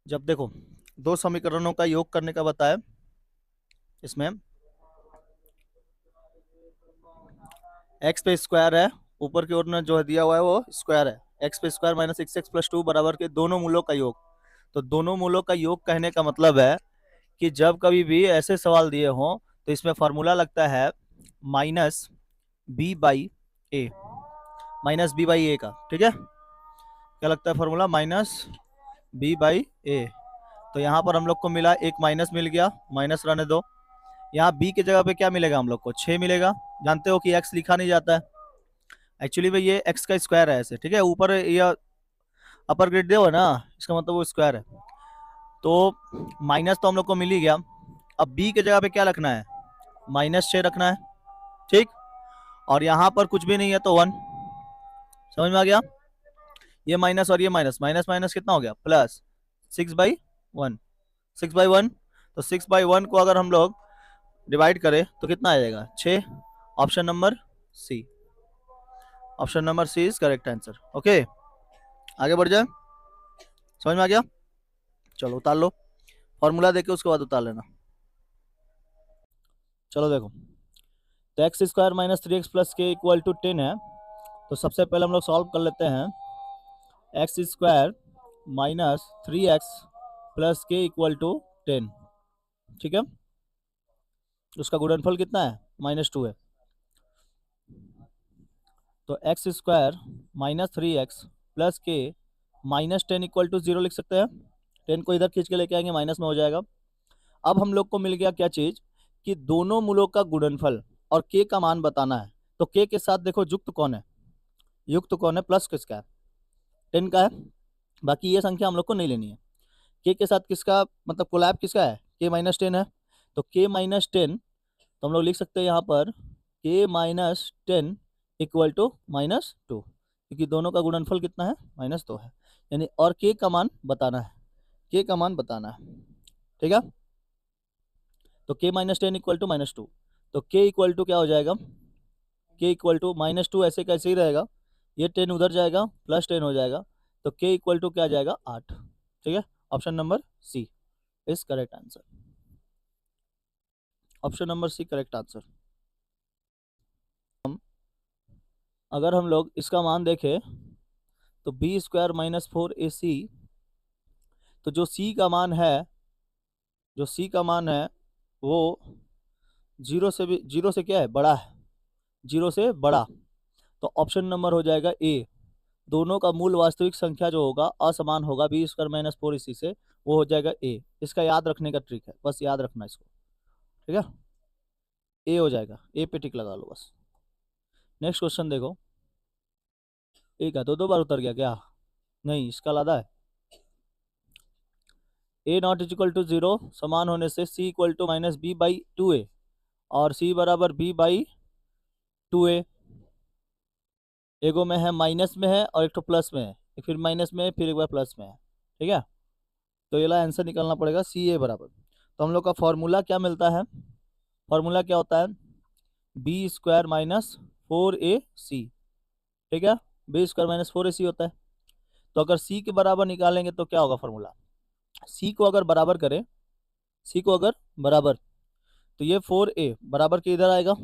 जब देखो दो समीकरणों का योग करने का बताया, इसमें एक्स पे स्क्वायर है, ऊपर की ओर में जो दिया हुआ है वो स्क्वायर है, एक्स पे square minus x x plus two बराबर के दोनों मूलों का योग। तो दोनों मूलों का योग कहने का मतलब है कि जब कभी भी ऐसे सवाल दिए हों तो इसमें फॉर्मूला लगता है minus B by A, minus B by A का। ठीक है, क्या लगता है formula? Minus B by A. तो यहाँ पर हम लोग को मिला, एक माइनस मिल गया, माइनस रहने दो। यहाँ बी की जगह पे क्या मिलेगा हम लोग को? 6 मिलेगा। जानते हो कि एक्स लिखा नहीं जाता है, एक्चुअली में ये एक्स का स्क्वायर है ऐसे। ठीक है, ऊपर ये अपर ग्रेड दे हो ना, इसका मतलब वो स्क्वायर है। तो माइनस तो हम लोग को मिल ही गया। अब बी की जगह पे क्या रखना है? -6 रखना है। ठीक, और यहाँ पर कुछ भी नहीं है तो 1। समझ में आ गया? ये माइनस और ये माइनस, माइनस माइनस कितना हो गया? प्लस 6/1। 6/1, तो 6/1 को अगर हम लोग डिवाइड करें तो कितना आ जाएगा? 6। Option number C, option number C is correct answer. Okay, आगे बढ़ जाए। समझ में आ गया? चलो उतार लो, फॉर्मूला देके उसके बाद उतार लेना। चलो देखो, तो x square minus 3x plus के इक्वल टू 10 है। तो सबसे पहले हम लोग सॉल्व कर लेते हैं। X square minus 3x plus के इक्वल टू 10। ठीक है, उसका गुणनफल कितना है? -2 है। तो एक्स स्क्वायर -3x प्लस के -10 इक्वल टू 0 लिख सकते हैं। 10 को इधर खींच के लेके आएंगे, माइनस में हो जाएगा। अब हम लोग को मिल गया क्या चीज? कि दोनों मूलों का गुणनफल और के का मान बताना है। तो के के साथ देखो युक्त कौन है? युक्त कौन है? प्लस किसका है? 10 का है। बाकी ये संख्या हम लोग को नहीं लेनी है। के साथ किसका मतलब कोलैब किसका है? के-10 है। तो के-10, तो हम लोग लिख सकते हैं यहाँ पर के-10 इक्वल टू -2, क्योंकि दोनों का गुणनफल कितना है? -2 है। यानी और के का मान बताना है, के का मान बताना है। ठीक है, तो के-10 इक्वल टू -2। तो के इक्वल टू क्या हो जाएगा? के इक्वल टू -2 ऐसे कैसे ही रहेगा, ये 10 उधर जाएगा, +10 हो जाएगा। तो के इक्वल टू क्या जाएगा? 8। ठीक है, option number C is correct answer. Option number C correct answer. अगर हम लोग इसका मान देखें तो बी स्क्वायर -4ac, तो जो सी का मान है, जो सी का मान है वो जीरो से क्या है? बड़ा है, जीरो से बड़ा। तो ऑप्शन नंबर हो जाएगा ए। दोनों का मूल वास्तविक संख्या जो होगा असमान होगा बी स्क्वायर -4ac से, वो हो जाएगा ए। इसका याद रखने का ट्रिक है, बस याद रखना इसको। ठीक है, ए हो जाएगा, ए पे टिक लगा लो बस। नेक्स्ट क्वेश्चन देखो। ए का दो बार उतर गया क्या? नहीं, इसका लादा है। ए नॉट इज इक्वल टू 0 समान होने से सी इक्वल टू -b/2a, और सी बराबर b/2a। एगो में है माइनस में है और एक तो प्लस में है, एक फिर माइनस में है फिर एक बार प्लस में है। ठीक है, तो ये ला आंसर निकालना पड़ेगा सी ए बराबर। तो हम लोग का फॉर्मूला क्या मिलता है? फॉर्मूला क्या होता है? B square -4ac। ठीक है, बी स्क्वायर -4ac होता है। तो अगर सी के बराबर निकालेंगे तो क्या होगा फॉर्मूला? सी को अगर बराबर करें, सी को अगर बराबर, तो ये 4a बराबर के इधर आएगा,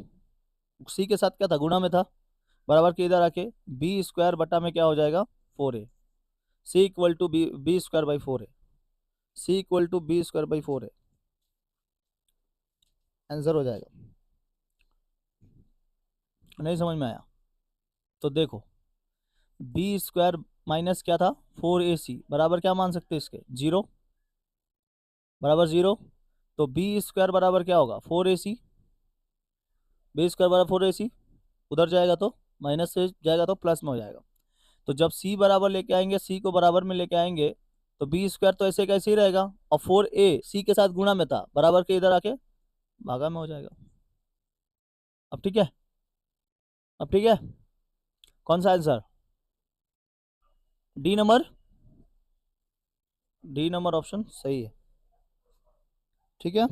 सी के साथ क्या था? गुणा में था। बराबर के इधर आके बी स्क्वायर बटा में क्या हो जाएगा? 4a। C equal to b square by 4a, c equal to b square by 4a answer हो जाएगा। नहीं समझ में आया तो देखो, बी स्क्वायर माइनस क्या था? 4ac बराबर क्या मान सकते हैं इसके? 0, बराबर 0। तो बी स्क्वायर बराबर क्या होगा? 4ac। बी स्क्वायर बराबर 4ac, उधर जाएगा तो माइनस से जाएगा तो प्लस में हो जाएगा। तो जब सी बराबर लेके आएंगे, सी को बराबर में लेके आएंगे, तो बी स्क्वायर तो ऐसे कैसे ही रहेगा, और 4a सी के साथ गुणा में था, बराबर के इधर आके भागा में हो जाएगा। अब ठीक है, अब ठीक है। कौन सा answer? D number, D number option सही है। ठीक है,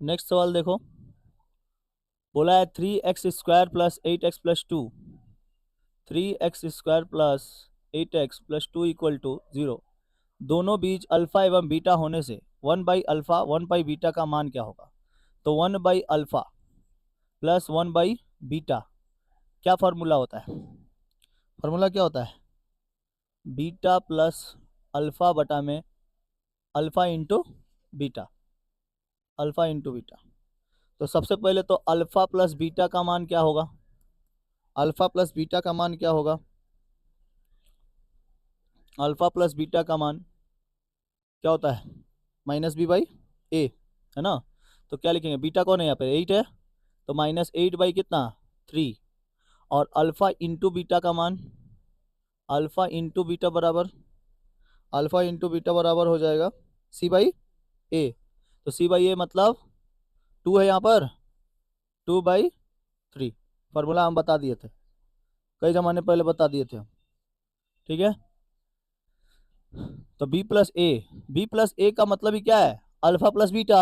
नेक्स्ट सवाल देखो। बोला है 3x² plus 8x plus 2, 3x² plus 8x plus 2 equal to 0। दोनों बीच अल्फा एवं बीटा होने से 1/अल्फा 1/बीटा का मान क्या होगा? तो 1/अल्फा प्लस 1/बीटा क्या फार्मूला होता है? फार्मूला क्या होता है? बीटा प्लस अल्फा बटा में alpha into beta, alpha into beta. तो सबसे पहले तो अल्फा प्लस बीटा का मान क्या होगा? अल्फा प्लस बीटा का मान क्या होगा? अल्फा प्लस बीटा का मान क्या होता है? -b/a, है ना। तो क्या लिखेंगे? बीटा कौन है यहाँ पे? 8 है, तो -8 बाई कितना? 3। और अल्फा इंटू बीटा का मान, अल्फा इंटू बीटा बराबर, अल्फा इंटू बीटा बराबर हो जाएगा c/a। तो c/a मतलब 2 है यहाँ पर, 2/3। फार्मूला हम बता दिए थे, कई जमाने पहले बता दिए थे हम, ठीक है। तो b प्लस ए का मतलब ही क्या है? अल्फा प्लस बीटा,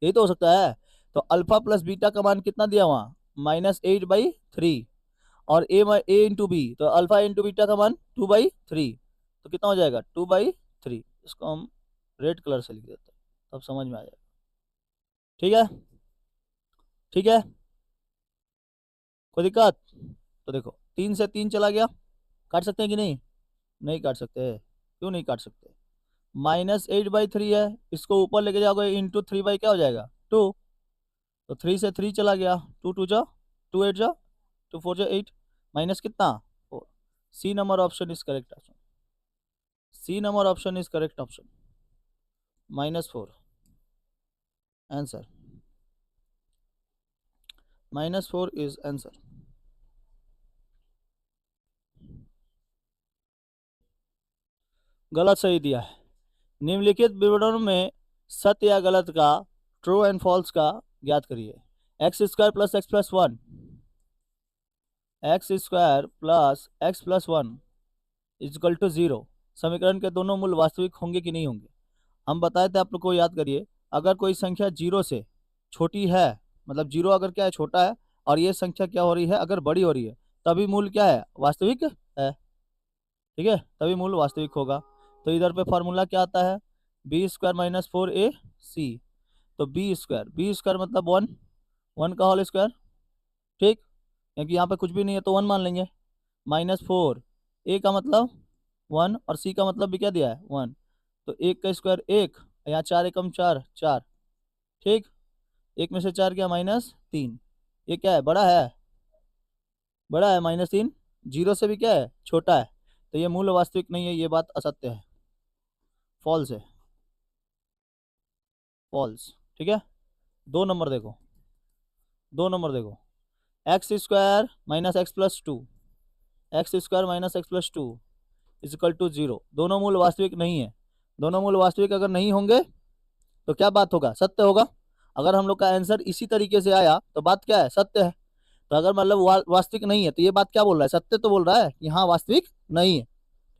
यही तो हो सकता है। तो अल्फा प्लस बीटा का मान कितना दिया वहाँ? -8/3। और ए इंटू बी, तो अल्फा इंटू बीटा का मान 2/3। तो कितना हो जाएगा? 2/3। इसको हम रेड कलर से लिख देते हैं, तब समझ में आ जाएगा। ठीक है, ठीक है, कोई दिक्कत? तो देखो 3 से 3 चला गया, काट सकते हैं कि नहीं? नहीं काट सकते। क्यों नहीं काट सकते? -8/3 है, इसको ऊपर लेके जाओगे इंटू 3 क्या हो जाएगा? 2। तो 3 से 3 चला गया, 2 2 जा 2 8 जा 2 4 जा 8, माइनस कितना? 4। C number option is correct option, C number option is correct option, -4 answer, -4 is answer. गलत सही दिया है। निम्नलिखित विवरणों में सत्य या गलत का, ट्रू एंड फॉल्स का ज्ञात करिए। x² plus x plus 1, x² plus x plus 1 equal to 0 समीकरण के दोनों मूल वास्तविक होंगे कि नहीं होंगे? हम बताए थे आप लोग को, याद करिए। अगर कोई संख्या 0 से छोटी है, मतलब 0 अगर क्या है? छोटा है, और ये संख्या क्या हो रही है? अगर बड़ी हो रही है, तभी मूल क्या है? वास्तविक है, ठीक है, तभी मूल वास्तविक होगा। तो इधर पे फॉर्मूला क्या आता है? b² minus 4ac। तो बी स्क्वायर मतलब 1, 1 का होल स्क्वायर, ठीक, क्योंकि यहाँ पे कुछ भी नहीं है तो 1 मान लेंगे। -4, ए का मतलब 1 और सी का मतलब भी क्या दिया है? 1। तो 1 का स्क्वायर 1, यहाँ 4 एकम 4 4, ठीक। 1 में से 4 क्या? -3। ये क्या है? बड़ा है, बड़ा है -3, 0 से भी क्या है? छोटा है। तो ये मूल वास्तविक नहीं है, ये बात असत्य है, फॉल्स है, फॉल्स, ठीक है। 2 नंबर देखो, 2 नंबर देखो, x² minus x plus 2, x² minus x plus 2 equal to 0। दोनों मूल वास्तविक नहीं है। दोनों मूल वास्तविक अगर नहीं होंगे तो क्या बात होगा? सत्य होगा। अगर हम लोग का आंसर इसी तरीके से आया तो बात क्या है? सत्य है। तो अगर मतलब वास्तविक नहीं है, तो ये बात क्या बोल रहा है? सत्य तो बोल रहा है कि हाँ वास्तविक नहीं है,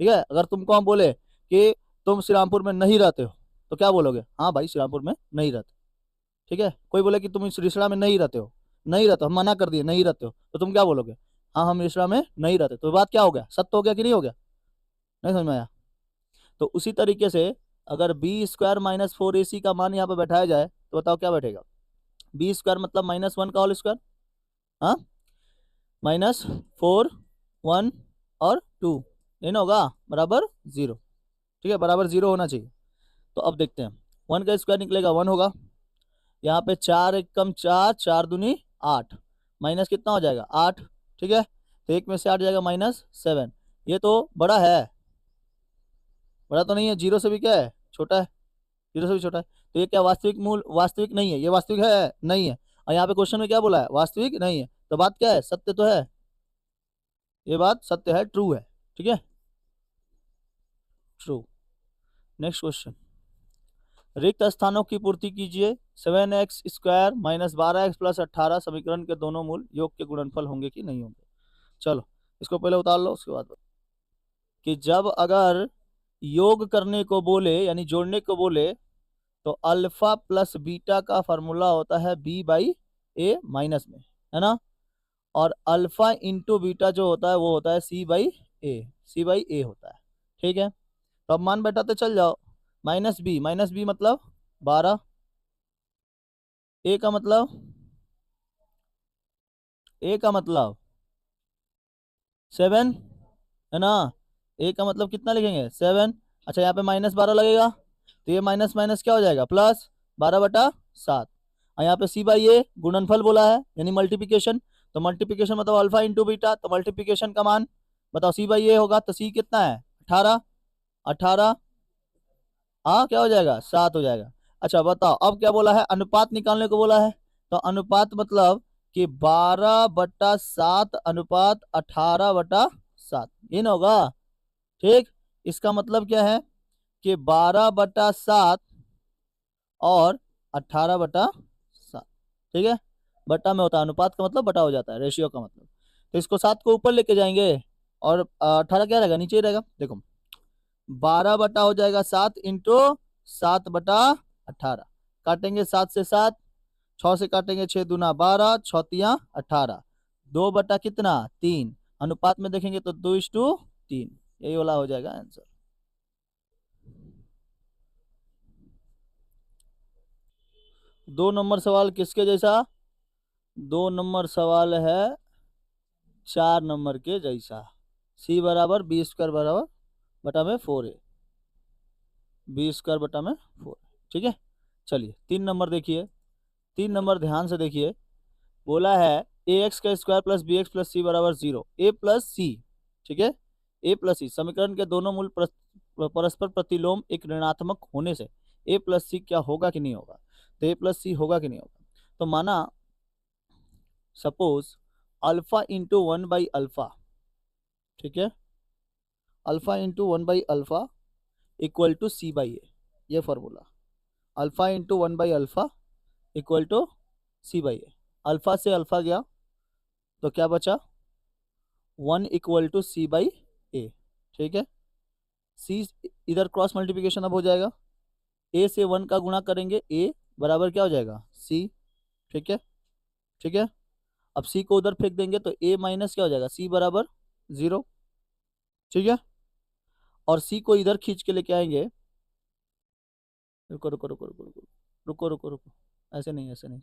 ठीक है। अगर तुमको हम बोले कि तुम श्री रामपुर में नहीं रहते हो, तो क्या बोलोगे? हाँ भाई श्री रामपुर में नहीं रहते, ठीक है। कोई बोले कि तुम इस रिसड़ा में नहीं रहते हो, नहीं रहते हो, हम मना कर दिए नहीं रहते हो, तो तुम क्या बोलोगे? हाँ हम रिसड़ा में नहीं रहते। तो बात क्या हो गया? सत्य हो गया कि नहीं हो गया? नहीं समझ में आया? तो उसी तरीके से अगर b² माइनस 4ac का मान यहाँ पे बैठाया जाए तो बताओ क्या बैठेगा? b² मतलब -1 का होल स्क्वायर, हाँ, -4 1 और 2, ये ना होगा बराबर 0, ठीक है, बराबर 0 होना चाहिए। तो अब देखते हैं, 1 का स्क्वायर निकलेगा 1 होगा, यहाँ पे 4 एकम 4 4 दूनी 8, माइनस कितना हो जाएगा? 8, ठीक है। तो 1 में से 8 जाएगा -7। ये तो बड़ा है, बड़ा तो नहीं है, 0 से भी क्या है? छोटा है, 0 से भी छोटा है। तो ये क्या वास्तविक मूल? वास्तविक नहीं है। ये वास्तविक है? नहीं है। और यहाँ पे क्वेश्चन में क्या बोला है? वास्तविक नहीं है। तो बात क्या है? सत्य तो है, ये बात सत्य है, ट्रू है, ठीक है, ट्रू। नेक्स्ट क्वेश्चन, रिक्त स्थानों की पूर्ति कीजिए। 7x² माइनस 12x प्लस 18 समीकरण के दोनों मूल योग के गुणनफल होंगे कि नहीं होंगे? चलो इसको पहले उतार लो, उसके बाद कि जब अगर योग करने को बोले यानी जोड़ने को बोले तो अल्फा प्लस बीटा का फॉर्मूला होता है b/a, ए माइनस में, है ना। और अल्फा इंटू बीटा जो होता है वो होता है सी बाई ए, सी बाई ए होता है। ठीक है, तो अब मान बैठाते चल जाओ। माइनस बी मतलब 12, ए का मतलब, ए का मतलब 7, है ना। ए का मतलब कितना लिखेंगे 7। अच्छा यहाँ पे -12 लगेगा, तो ये माइनस माइनस क्या हो जाएगा प्लस 12/7। और यहाँ पे सी बाई ए गुणनफल बोला है यानी मल्टीप्लिकेशन, तो मल्टीप्लिकेशन मतलब अल्फा इंटू बीटा, तो मल्टीप्लिकेशन का मान बताओ सी बाई ए होगा, तो सी कितना है 18, 18, हाँ क्या हो जाएगा 7 हो जाएगा। अच्छा बताओ अब क्या बोला है, अनुपात निकालने को बोला है, तो अनुपात मतलब कि 12/7 अनुपात 18/7, ये ना होगा। ठीक, इसका मतलब क्या है कि 12/7 और 18/7, ठीक है। बट्टा में होता है, अनुपात का मतलब बटा हो जाता है, रेशियो का मतलब। तो इसको 7 को ऊपर लेके जाएंगे और 18 क्या रहेगा नीचे ही रहेगा। देखो 12 बटा हो जाएगा 7 इंटू 7/18, काटेंगे 7 से 7, 6 से काटेंगे 6 दूना 12, 6 18, 2 बटा कितना 3, अनुपात में देखेंगे तो 2:3, यही वाला हो जाएगा आंसर। दो नंबर सवाल किसके जैसा, 2 नंबर सवाल है 4 नंबर के जैसा। सी बराबर बी स्क्वायर बराबर बटा में 4a, बी स्क्वायर बटा में 4, ठीक है। चलिए 3 नंबर देखिए, 3 नंबर ध्यान से देखिए। बोला है ए एक्स का square plus B x plus C बराबर 0, ए प्लस सी, ठीक है। ए प्लस सी समीकरण के दोनों मूल परस्पर प्रतिलोम एक ऋणात्मक होने से ए प्लस सी क्या होगा कि नहीं होगा, तो ए प्लस सी होगा कि नहीं होगा। तो माना सपोज अल्फा इंटू 1/अल्फा, ठीक है, अल्फा इंटू 1/अल्फा equal to C by A, ये फॉर्मूला, अल्फा इंटू 1/अल्फा equal to C by A. Alpha से अल्फा गया तो क्या बचा 1 equal to C by A, ठीक है। सी इधर क्रॉस मल्टीप्लिकेशन अब हो जाएगा, ए से 1 का गुणा करेंगे, ए बराबर क्या हो जाएगा सी, ठीक है, ठीक है। अब सी को उधर फेंक देंगे तो ए माइनस क्या हो जाएगा सी बराबर 0, ठीक है। और सी को इधर खींच के लेके आएंगे, रुको रुको रुको रुको रुको रुको रुको रुको, ऐसे नहीं ऐसे नहीं,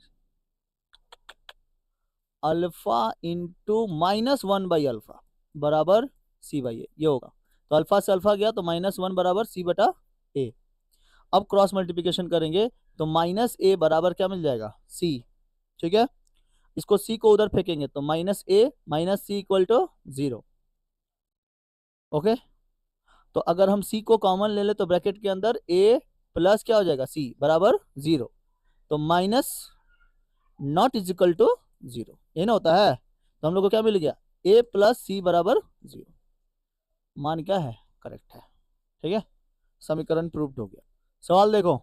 अल्फा इंटू -1/अल्फा बराबर सी बाई ए, ये होगा। तो अल्फा से अल्फा गया तो -1 बराबर सी बटा ए। अब क्रॉस मल्टीप्लिकेशन करेंगे तो -a बराबर क्या मिल जाएगा सी, ठीक है। इसको सी को उधर फेंकेंगे तो -a minus c equal to 0, okay. तो अगर हम सी को कॉमन ले ले तो ब्रैकेट के अंदर a प्लस क्या हो जाएगा सी बराबर 0, तो minus not is equal to 0, ये ना होता है। तो हम लोग को क्या मिल गया a प्लस सी बराबर 0, मान क्या है करेक्ट है, ठीक है। समीकरण प्रूव्ड हो गया। सवाल देखो,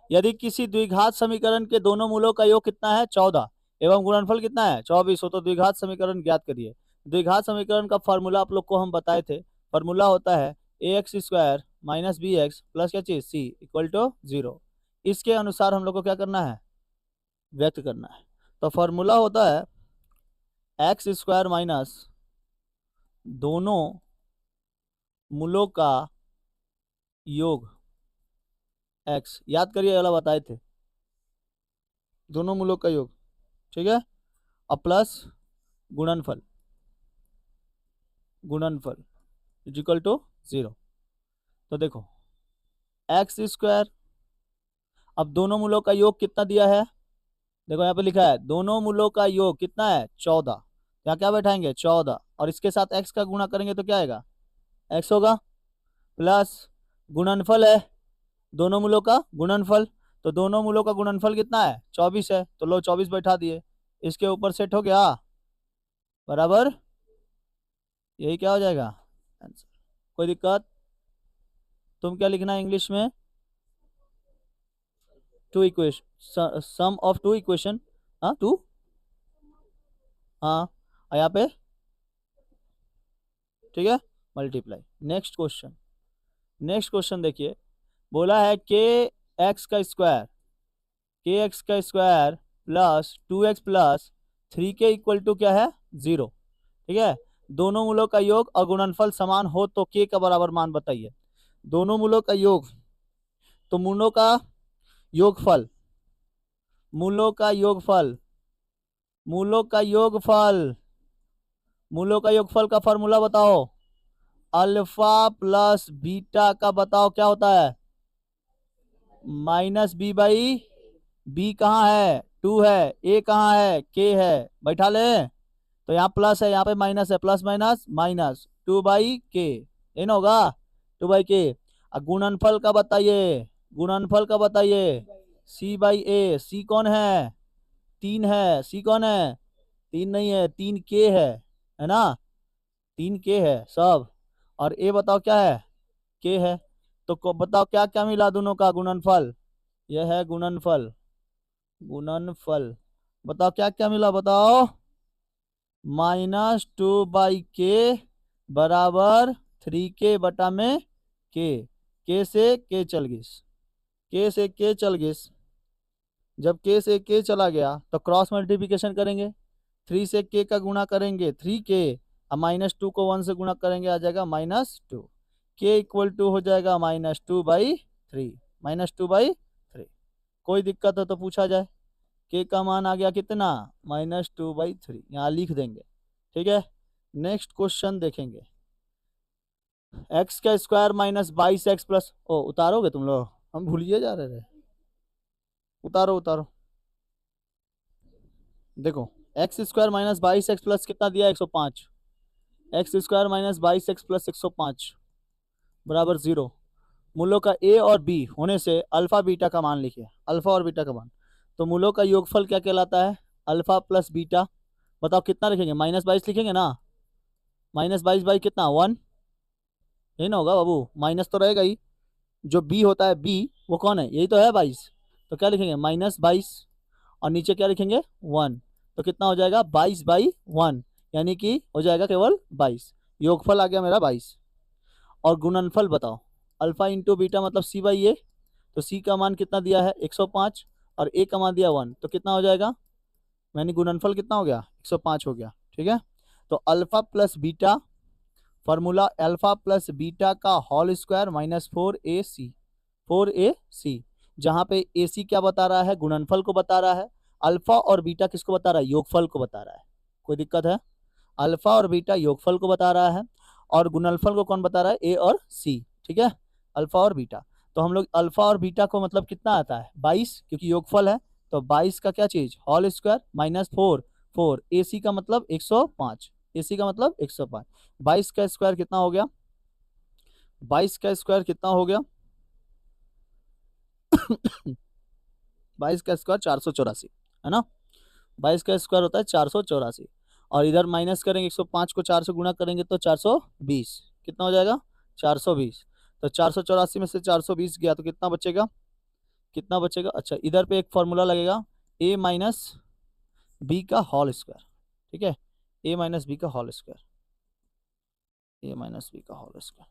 यदि किसी द्विघात समीकरण के दोनों मूलों का योग कितना है 14 एवं गुणनफल कितना है 24 हो तो द्विघात समीकरण ज्ञात करिए। द्विघात समीकरण का फॉर्मूला आप लोग को हम बताए थे, फॉर्मूला होता है A X square minus B x plus क्या चीज सी इक्वल टू 0। इसके अनुसार हम लोग को क्या करना है व्यक्त करना है। तो फॉर्मूला होता है एक्स स्क्वायर माइनस दोनों मूलों का योग एक्स, याद करिए वाला बताए थे, दोनों मूलों का योग, ठीक है। और प्लस गुणनफल, गुणनफल इक्वल टू 0। तो देखो एक्स स्क्वायर, अब दोनों मूलों का योग कितना दिया है, देखो यहाँ पे लिखा है दोनों मूलों का योग कितना है 14, यहाँ क्या बैठाएंगे 14 और इसके साथ एक्स का गुणा करेंगे तो क्या आएगा एक्स होगा, प्लस गुणनफल है दोनों मूलों का गुणनफल, तो दोनों मूलों का गुणनफल कितना है 24 है, तो लो 24 बैठा दिए, इसके ऊपर सेट हो गया बराबर, यही क्या हो जाएगा आंसर। कोई दिक्कत, तुम क्या लिखना है इंग्लिश में, two equation, sum of two equation, हाँ टू, हाँ और यहाँ पे ठीक है multiply. Next question, next question देखिए, बोला है के एक्स का square plus 2x plus 3k equal to क्या है 0। ठीक है, दोनों मूलों का योग और गुणनफल समान हो तो k का बराबर मान बताइए। दोनों मूलों का योग, तो मूलों का योगफल, मूलों का योगफल, मूलों का योगफल, मूलों का योगफल का फॉर्मूला बताओ। अल्फा प्लस बीटा का बताओ क्या होता है, माइनस बी बाई बी कहाँ है 2 है, ए कहाँ है के है, बैठा ले। तो यहाँ प्लस है, यहाँ पे माइनस है, प्लस माइनस माइनस 2/k, ये ना होगा 2/k। गुणनफल का बताइए, गुणनफल का बताइए, c/a, c कौन है 3 है, c कौन है 3 नहीं है 3k है ना, 3k है सब, और a बताओ क्या है k है। तो बताओ क्या क्या मिला दोनों का गुणनफल, यह है गुणनफल, गुणनफल बताओ क्या क्या मिला बताओ, -2/k बराबर 3k बटा में k से k चल गइस, k से k चल गइस। जब k से k चला गया तो क्रॉस मल्टीप्लिकेशन करेंगे, 3 से k का गुणा करेंगे 3k, और -2 को 1 से गुणा करेंगे आ जाएगा -2, k इक्वल टू हो जाएगा -2/3, -2/3। कोई दिक्कत हो तो पूछा जाए। k का मान आ गया कितना -2/3, यहाँ लिख देंगे। ठीक है, नेक्स्ट क्वेश्चन देखेंगे। x का स्क्वायर माइनस 22x प्लस, ओ उतारोगे तुम लोग, हम भूलिए जा रहे थे, उतारो उतारो। देखो x square minus 22x plus कितना दिया 105, x square minus 22x plus 105 बराबर 0। मूलों का a और b होने से अल्फा बीटा का मान लिखिए, अल्फा और बीटा का मान। तो मूलों का योगफल क्या कहलाता है, अल्फा प्लस बीटा। बताओ कितना लिखेंगे, -22 लिखेंगे ना, -22 बाई कितना 1, ये ना होगा बाबू, माइनस तो रहेगा ही। जो b होता है b वो कौन है, यही तो है 22। तो क्या लिखेंगे -22, और नीचे क्या लिखेंगे 1, तो कितना हो जाएगा 22/1, यानी कि हो जाएगा केवल 22। योगफल आ गया मेरा 22। और गुणनफल बताओ, अल्फा इंटू बीटा मतलब c/a, तो c का मान कितना दिया है 105, और a का मान दिया 1, तो कितना हो जाएगा, मैंने गुणनफल कितना हो गया 105 हो गया। ठीक है, तो alpha plus beta, formula alpha plus beta का होल स्क्वायर -4ac, 4ac, जहां पे ac क्या बता रहा है, गुणनफल को बता रहा है, अल्फा और बीटा किसको बता रहा है, योगफल को बता रहा है। कोई दिक्कत है, अल्फा और बीटा योगफल को बता रहा है, और गुणनफल को कौन बता रहा है, ए और सी। ठीक है, अल्फा और बीटा। तो हम लोग अल्फा और बीटा को मतलब कितना आता है 22, क्योंकि योगफल है, तो 22 का क्या चीज होल स्क्वायर -4, 4 ac का मतलब 105, ac का मतलब 105। 22 का स्क्वायर कितना हो गया, 22 का स्क्वायर कितना हो गया 22 का स्क्वायर 484 है ना, 22 का स्क्वायर होता है 484, और इधर माइनस करेंगे 105 को 4 से गुणा करेंगे तो 420, कितना हो जाएगा 420। तो 484 में से 420 गया तो कितना बचेगा, कितना बचेगा, अच्छा इधर पे एक फॉर्मूला लगेगा a माइनस बी का होल स्क्वायर। ठीक है, a माइनस बी का whole square, a minus b का होल स्क्वायर,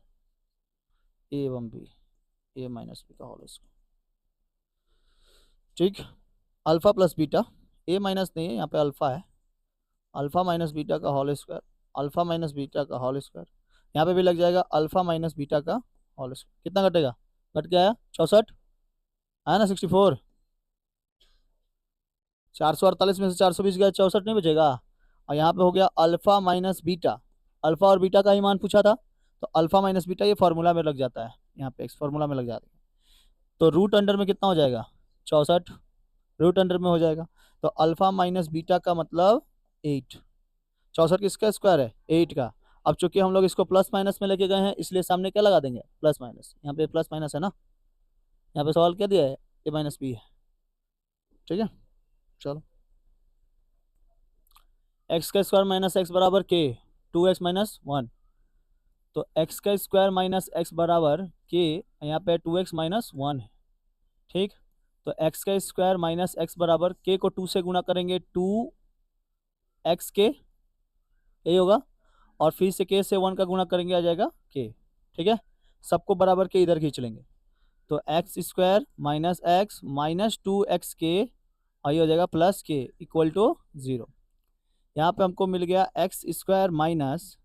a एवं b, a माइनस बी का होल स्क्वायर। ठीक, alpha plus beta, a minus नहीं है यहाँ पे अल्फा है, अल्फा माइनस बीटा का whole square, alpha minus beta का होल स्क्वायर, यहाँ पे भी लग जाएगा अल्फा माइनस बीटा का होल स्क्वायर। कितना घटेगा, घट के आया 64, आया ना 64, 448 में से 420 गया 64 नहीं बचेगा। और यहाँ पे हो गया अल्फा माइनस बीटा, अल्फा और बीटा का ही मान पूछा था, तो अल्फा माइनस बीटा ये फॉर्मूला में लग जाता है, यहाँ पे फॉर्मूला में लग जाता है। तो रूट अंडर में कितना हो जाएगा 64, रूट अंडर में हो जाएगा। तो अल्फा माइनस बीटा का मतलब 8, 64 किसका स्क्वायर है 8 का। अब चूंकि हम लोग इसको प्लस माइनस में लेके गए हैं, इसलिए सामने क्या लगा देंगे प्लस माइनस, यहाँ पे प्लस माइनस है ना, यहाँ पे सवाल क्या दिया है a माइनस बी है। ठीक है, चलो एक्स का स्क्वायर माइनस एक्स बराबर के, 2x माइनस 1, तो एक्स का स्क्वायर माइनस एक्स बराबर के, यहाँ पे 2x माइनस 1 है। ठीक, तो एक्स का स्क्वायर माइनस एक्स बराबर के को 2 से गुणा करेंगे 2x के, यही होगा, और फिर से के से 1 का गुणा करेंगे आ जाएगा के। ठीक है, सबको बराबर के इधर खींच लेंगे, तो x square minus x minus 2x के और ये हो जाएगा प्लस के इक्वल टू 0। यहाँ पे हमको मिल गया एक्स स्क्वायर माइनस,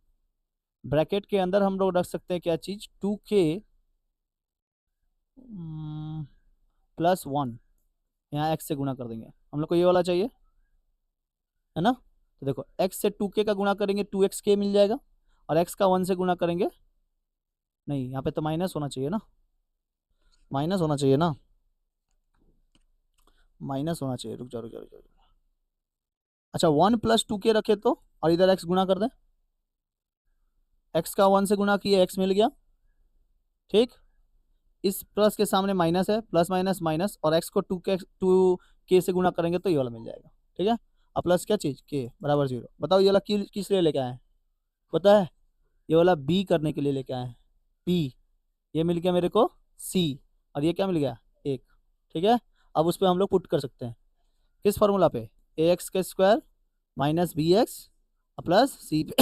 ब्रैकेट के अंदर हम लोग रख सकते हैं क्या चीज, 2k प्लस 1, यहाँ एक्स से गुणा कर देंगे, हम लोग को ये वाला चाहिए है ना। तो देखो x से 2k का गुणा करेंगे 2xk मिल जाएगा, और x का 1 से गुणा करेंगे, नहीं यहाँ पे तो माइनस होना चाहिए ना, माइनस होना चाहिए ना, माइनस होना चाहिए, रुक जाओ रुक जाओ रुक जाओ। अच्छा 1 प्लस 2k रखे तो, और इधर x गुणा कर दें, x का 1 से गुणा किए x मिल गया, ठीक। इस प्लस के सामने माइनस है, प्लस माइनस माइनस, और x को 2k से गुणा करेंगे तो ये वाला मिल जाएगा, ठीक है। अब प्लस क्या चीज k बराबर 0। बताओ ये वाला किस लिए लेके आए हैं, पता है, ये वाला b करने के लिए लेके आए हैं, b, ये मिल गया मेरे को c, और ये क्या मिल गया 1, ठीक है। अब उस पर हम लोग पुट कर सकते हैं, किस फॉर्मूला पे, ax के square minus B x plus C पे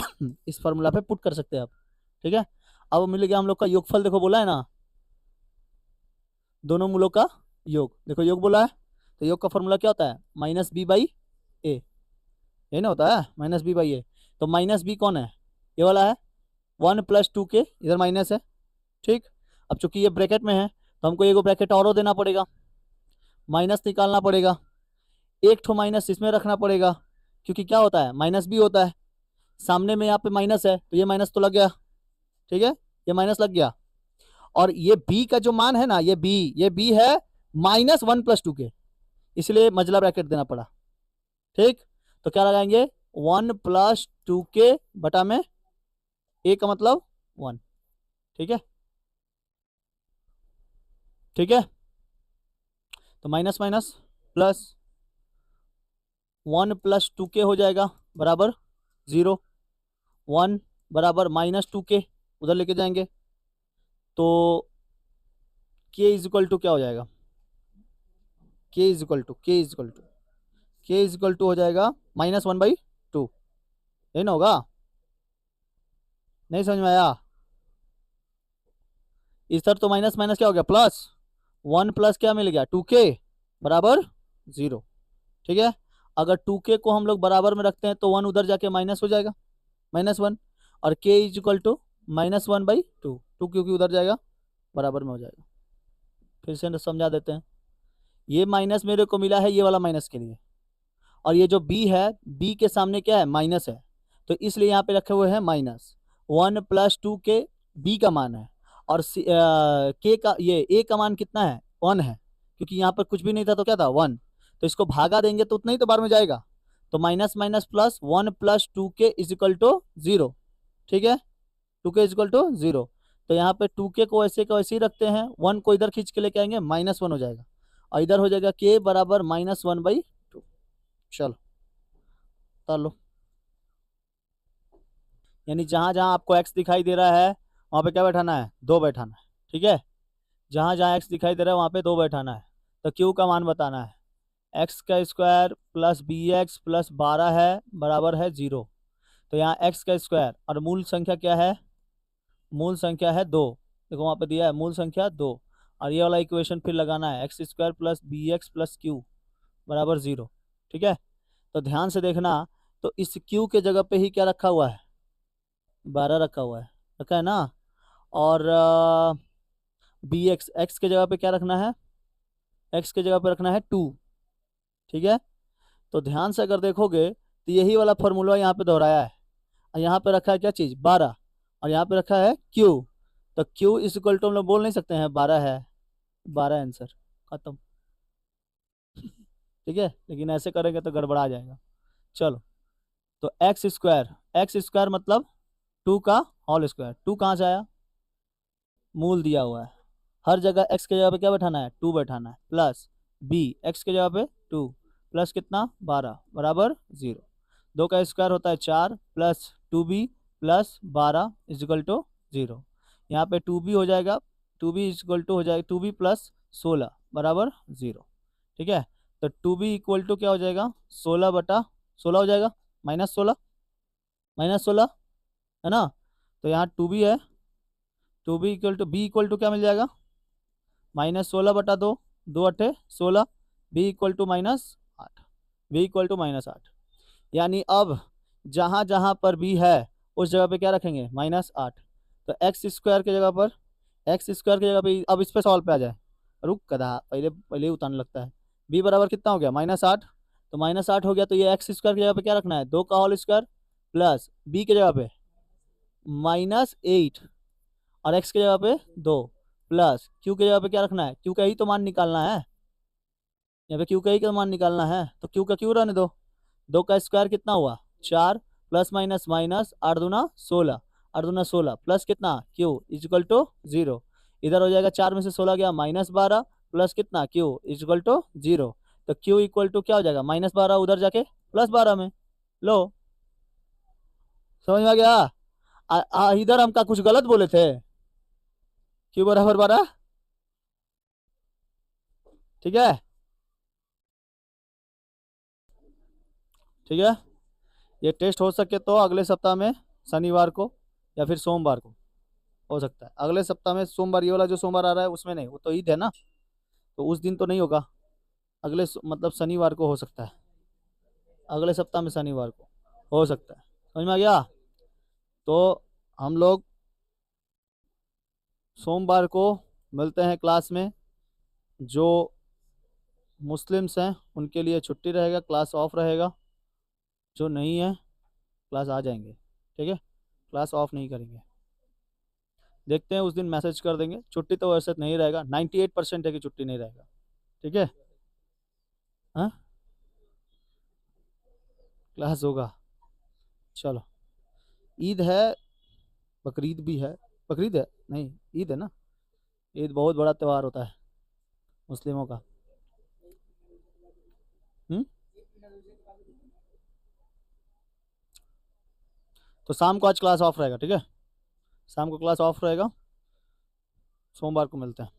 इस फॉर्मूला पे पुट कर सकते हैं आप, ठीक है। अब मिल गया हम लोग का योगफल, देखो बोला है ना, दोनों मूलों का योग, देखो योग बोला है, तो योग का फॉर्मूला क्या होता है, माइनस बी बाई ए, ये ना होता है माइनस बी बाई ए। तो माइनस बी कौन है, ये वाला है, 1 प्लस 2k, इधर माइनस है, ठीक। अब चूंकि ये ब्रैकेट में है तो हमको एक ब्रैकेट और देना पड़ेगा, माइनस निकालना पड़ेगा, एक ठो माइनस इसमें रखना पड़ेगा, क्योंकि क्या होता है माइनस बी होता है, सामने में यहाँ पे माइनस है तो ये माइनस तो लग गया, ठीक है, ये माइनस लग गया। और ये b का जो मान है ना, ये b है माइनस 1 प्लस 2k, इसलिए मजला ब्रैकेट देना पड़ा, ठीक। तो क्या लगाएंगे 1 प्लस 2k बटा में a का मतलब 1, ठीक है, ठीक है। तो minus minus plus 1 plus 2k हो जाएगा बराबर 0, 1 बराबर माइनस 2k, उधर लेके जाएंगे तो k इज इक्वल टू क्या हो जाएगा, k इज इक्वल टू हो जाएगा -1/2, यही ना होगा, नहीं समझ में आया, इधर तो माइनस माइनस क्या हो गया प्लस, 1 प्लस क्या मिल गया 2k बराबर 0, ठीक है। अगर 2k को हम लोग बराबर में रखते हैं तो 1 उधर जाके माइनस हो जाएगा, -1, और k इज इक्वल टू -1/2, 2 क्योंकि उधर जाएगा बराबर में हो जाएगा। फिर से समझा देते हैं, ये माइनस मेरे को मिला है ये वाला माइनस के लिए, और ये जो b है, b के सामने क्या है माइनस है, तो इसलिए यहाँ पे रखे हुए हैं माइनस 1 प्लस 2k, b का मान है, और k का ये a का मान कितना है 1 है, क्योंकि यहाँ पर कुछ भी नहीं था तो क्या था 1, तो इसको भागा देंगे तो उतना ही तो बार में जाएगा, तो minus minus plus 1 plus 2k is equal to 0, ठीक है, 2k इज इक्वल टू 0। तो यहाँ पे 2k को ऐसे का वैसे ही रखते हैं, 1 को इधर खींच के लेके आएंगे -1 हो जाएगा, और इधर हो जाएगा k बराबर -1/2। चलो कर लो, यानी जहां जहां आपको x दिखाई दे रहा है वहां पे क्या बैठाना है 2 बैठाना है, ठीक है, जहां जहां x दिखाई दे रहा है वहां पे 2 बैठाना है। तो q का मान बताना है, x का square plus B x plus 12 है बराबर है 0, तो यहाँ x का स्क्वायर और मूल संख्या क्या है, मूल संख्या है 2, देखो वहां पे दिया है मूल संख्या 2, और ये वाला इक्वेशन फिर लगाना है x square plus B x plus q बराबर 0, ठीक है। तो ध्यान से देखना, तो इस q के जगह पे ही क्या रखा हुआ है 12 रखा है ना, और बी एक्स के जगह पे क्या रखना है, एक्स के जगह पे रखना है 2, ठीक है। तो ध्यान से अगर देखोगे तो यही वाला फॉर्मूला यहाँ पे दोहराया है, और यहाँ पे रखा है क्या चीज 12, और यहाँ पे रखा है q, तो q इज इक्वल टू हम लोग बोल नहीं सकते हैं 12 है, 12 आंसर खत्म, ठीक है, लेकिन ऐसे करेंगे तो गड़बड़ा जाएगा। चलो, तो एक्स स्क्वायर मतलब 2 का होल स्क्वायर, 2 कहाँ से आया, मूल दिया हुआ है, हर जगह x के जगह पे क्या बैठाना है 2 बैठाना है, प्लस b x के जगह पे 2 प्लस कितना 12 बराबर 0, 2 का स्क्वायर होता है 4 plus 2b plus 12 is equal to 0, यहाँ पे 2b हो जाएगा, 2b इज इक्वल टू हो जाएगा 2b प्लस 16 बराबर 0, ठीक है। तो 2b इक्वल टू क्या हो जाएगा 16/16 हो जाएगा, -16 है ना, तो यहाँ 2b है, 2b equal to b equal to क्या मिल जाएगा -16/2, 2 अट्ठे 16, b equal to -8, v equal to -8। यानी अब जहां जहां पर b है उस जगह पे क्या रखेंगे, -8। तो एक्स स्क्वायर की जगह पर, एक्स स्क्वायर की जगह पे, अब इस पे सॉल्व पे आ जाए। रुक गधा, पहले पहले ही उतारने लगता है। b बराबर कितना हो गया, -8। तो -8 हो गया, तो ये एक्स स्क्वायर की जगह पे क्या रखना है, 2 का होल स्क्वायर प्लस b की जगह पे -8 और x की जगह पे 2 प्लस q की जगह पे क्या रखना है, q का ही तो मान निकालना है। यहाँ पे q का ही का मान निकालना है, तो q का q रहने दो। 2 का स्क्वायर कितना हुआ, 4 प्लस माइनस माइनस 8 दूना 16, 8 दूना 16 प्लस कितना q इजिकल टू 0। इधर हो जाएगा 4 में से 16 गया -12 प्लस कितना q इजिकल टू 0। तो q इक्वल टू क्या हो जाएगा, -12 उधर जाके +12 में। लो, समझ में आ गया। इधर हम का कुछ गलत बोले थे, q बराबर 12। ठीक है, ठीक है। ये टेस्ट हो सके तो अगले सप्ताह में शनिवार को या फिर सोमवार को हो सकता है। अगले सप्ताह में सोमवार, ये वाला जो सोमवार आ रहा है उसमें नहीं, वो तो ईद है ना, तो उस दिन तो नहीं होगा। मतलब शनिवार को हो सकता है, अगले सप्ताह में शनिवार को हो सकता है। समझ में आ गया। तो हम लोग सोमवार को मिलते हैं क्लास में। जो मुस्लिम्स हैं उनके लिए छुट्टी रहेगा, क्लास ऑफ रहेगा। जो नहीं है क्लास आ जाएंगे, ठीक है, क्लास ऑफ नहीं करेंगे। देखते हैं उस दिन मैसेज कर देंगे। छुट्टी तो वैसे नहीं रहेगा, 98% है कि छुट्टी नहीं रहेगा, ठीक है। हाँ, क्लास होगा। चलो, ईद है, बकरीद भी है। बकरीद है नहीं, ईद है ना। ईद बहुत बड़ा त्यौहार होता है मुस्लिमों का। हम्म। तो शाम को आज क्लास ऑफ रहेगा, ठीक है, शाम को क्लास ऑफ रहेगा। सोमवार को मिलते हैं।